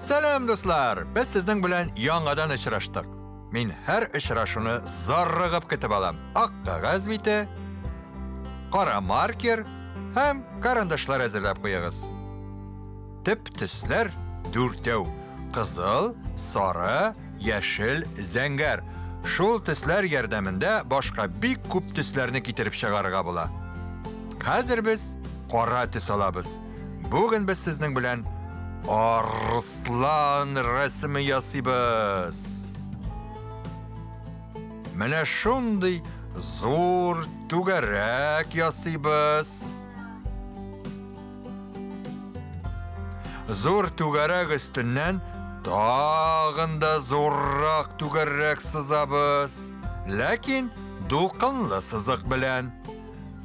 Salam dostlar, biz sizning bilan yangadan uchrashdik. Men har uchrashuvni zorrig'ib ketib olam. Oq qog'oz biti, qora marker ham qarindashlar hazırlab qo'yamiz. Tip tuslar durtev, qizil, sora, yashil, zangar. Shul tuslar yordamida boshqa bik ko'p tuslarni keltirib chiqarga bo'la. Hozir biz qora tus olamiz. Bugun biz sizning bilan Arslan rasmi yasaymiz. Mana shunday zo'r tugarak yasaymiz. Zo'r tugarak ustidan tag'inda zo'rroq tugarak sızamiz. Lekin to'lqinli siziq bilan.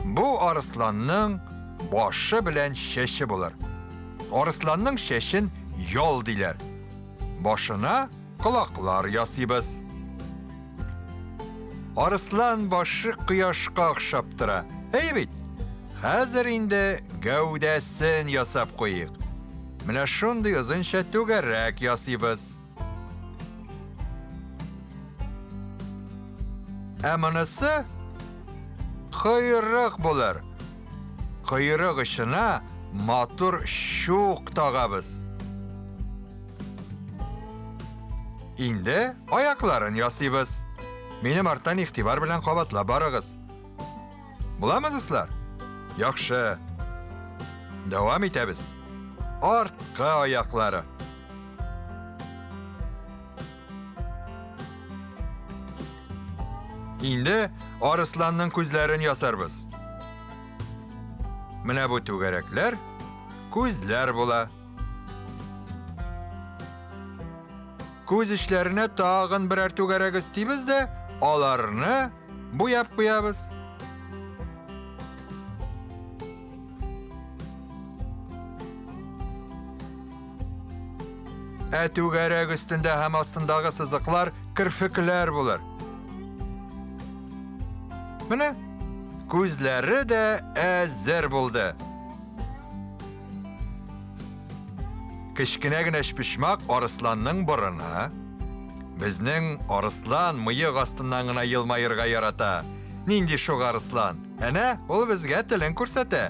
Bu arslanning boshi bilan sheshi bo'lar. Arslanning sheshin yo'l deylar. Boshina quloqlar yasaymiz. Arslan boshi quyoshga o'xshab tura. Bit. Hozir endi gavdasin yasab qo'ying. Mana shunday uzuncha tugarak yasaymiz. Amanasi quyruq bo'lar. Quyruq ishina motor shuq tog'amiz. Endi oyoqlarini yasaymiz. Meni martdan ixtibor bilan qabatlab borig'iz. Bo'lami do'stlar? Yaxshi. Davom etamiz. Ortqa oyoqlari. Endi arslanning ko'zlarini yasarmiz. Mana bu tugaraklar ko'zlar bo'la. Ko'z ishlarini tag'in biror tugarak istaymiz-da, ularni bo'yab qo'yamiz. Tugarak ustida ham ostindagi siziqlar kirfiklar bo'lar. Mana ko'zlari da azar bo'ldi. Kichkinagina pishmoq arslanning burni. Bizning arslan miyiq ostindagina yilmayirga yarata. Nindi shu arslan? Ana, ul bizga tilin ko'rsata.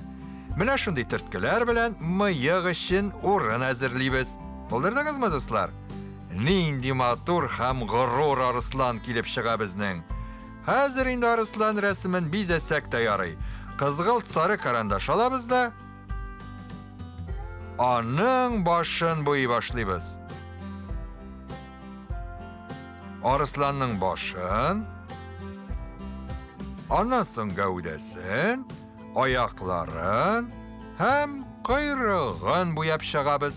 Mana shunday turtkilar bilan miyiq uchun o'rin hazırlaymiz. Bildirdingizmi do'stlar? Nindi motor ham g'urur arslan kelib chiqa bizning. Hozir endi arslan rasmin bizasak tayyoray. Qizg'ilt sari qarindosh olamiz-da, onun boshini bo'yi boshlaymiz. Arslanning boshin, ondan so'ng gavdasin, oyoqlarin ham quyrug'in bo'yab chiqamiz.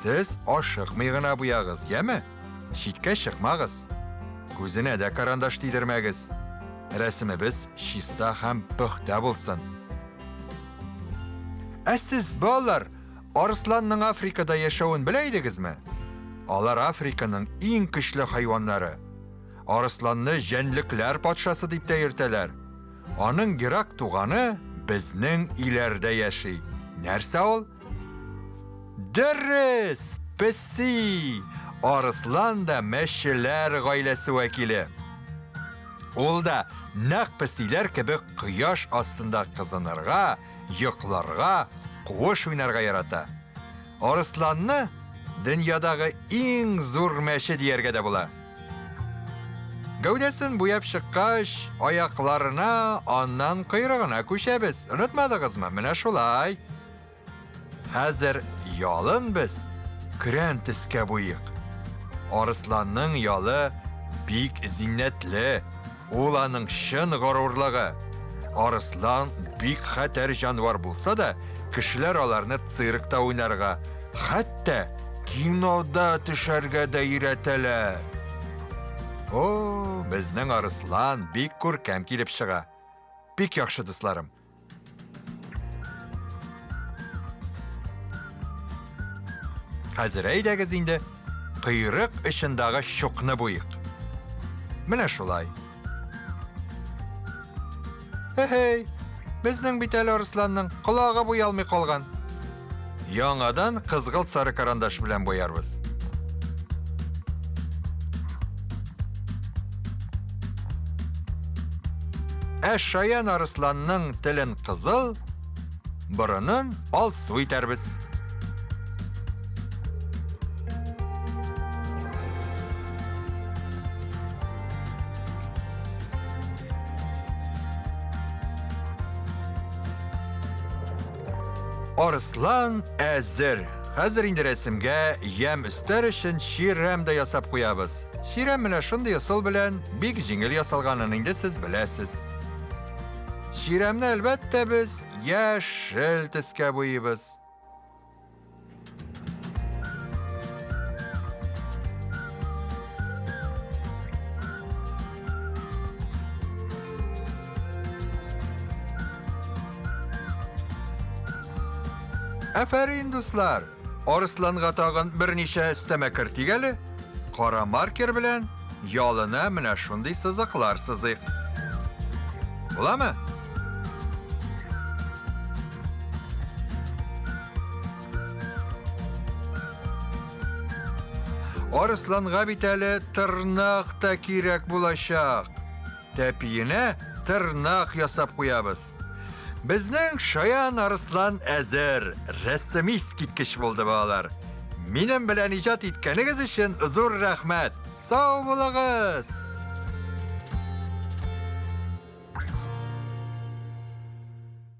Siz oshiqmaygina bo'yag'izgami? Shitga chiqmag'iz. Ko'zini da qarindosh tiydirmagiz. Rasmimiz shista ham puxta bo'lsin. Siz bolalar, arslanning Afrikada yashashini bilaydingizmi? Ular Afrikaning eng kuchli hayvonlari. Arslanni janliklar podshasi deb ayirtalar. Uning yiroq tug'ani bizning ilarda yashay. Narsa ol? Dris, pisi. Arslan-da mashlar oilasi vakili. Ulda naq pisilar kabi quyosh ostida qizinirga, yo'qlarga, quvosh o'ynarga yarata. Arslanni dunyodagi eng zo'r mashi deyarga da bo'la. Gavdasin bo'yab chiqqach, oyoqlarini ondan quyrug'ina ko'shamiz. Unutmadingizmi? Mana shulay. Hozir yo'lin biz krantiska bo'yiq. Arslanning yo'li bik ziynatli, ularning shin g'ururligi. Arslan bik xatar jonivor bo'lsa-da, kishilar ularni sirkda o'ynarga, hatto kinoda tusharga da iratalar. Bizning arslan bik ko'rkam kelib chiqa. Bik yaxshi do'stlarim. Hozir aydagiz endi quyruq ishindagi shuqni bo'yiq. Mana shulay. Hey, bizning bital arslanning qulog'i bo'yalmay qolgan. яңадан кызгылт сары карандаш белән боярбыз. Шаян Арысланның телен кызыл, борынын алсу итәрбез. Арыслан әзер. Хәзер инде рәсемгә ям өстәр өчен ширәм дә ясап куябыз. Ширәм менә шундый ысул белән бик җиңел ясалганын инде сез беләсез. Ширәмне әлбәттә без яшел төскә буйыбыз. Әфәрин дуслар, Арысланга тагын берничә өстәмә кертик әле. Кара маркер белән ялына менә шундый сызыклар сызыйк. Буламы? Арысланга бит әле тырнак та кирәк булачак. Тәпиенә тырнак ясап куябыз. Безнең Шаян Арыслан әзер, рәсми искиткеч булды балалар. Минем белән иҗат иткәнегез өчен зур рәхмәт. Сау булыгыз!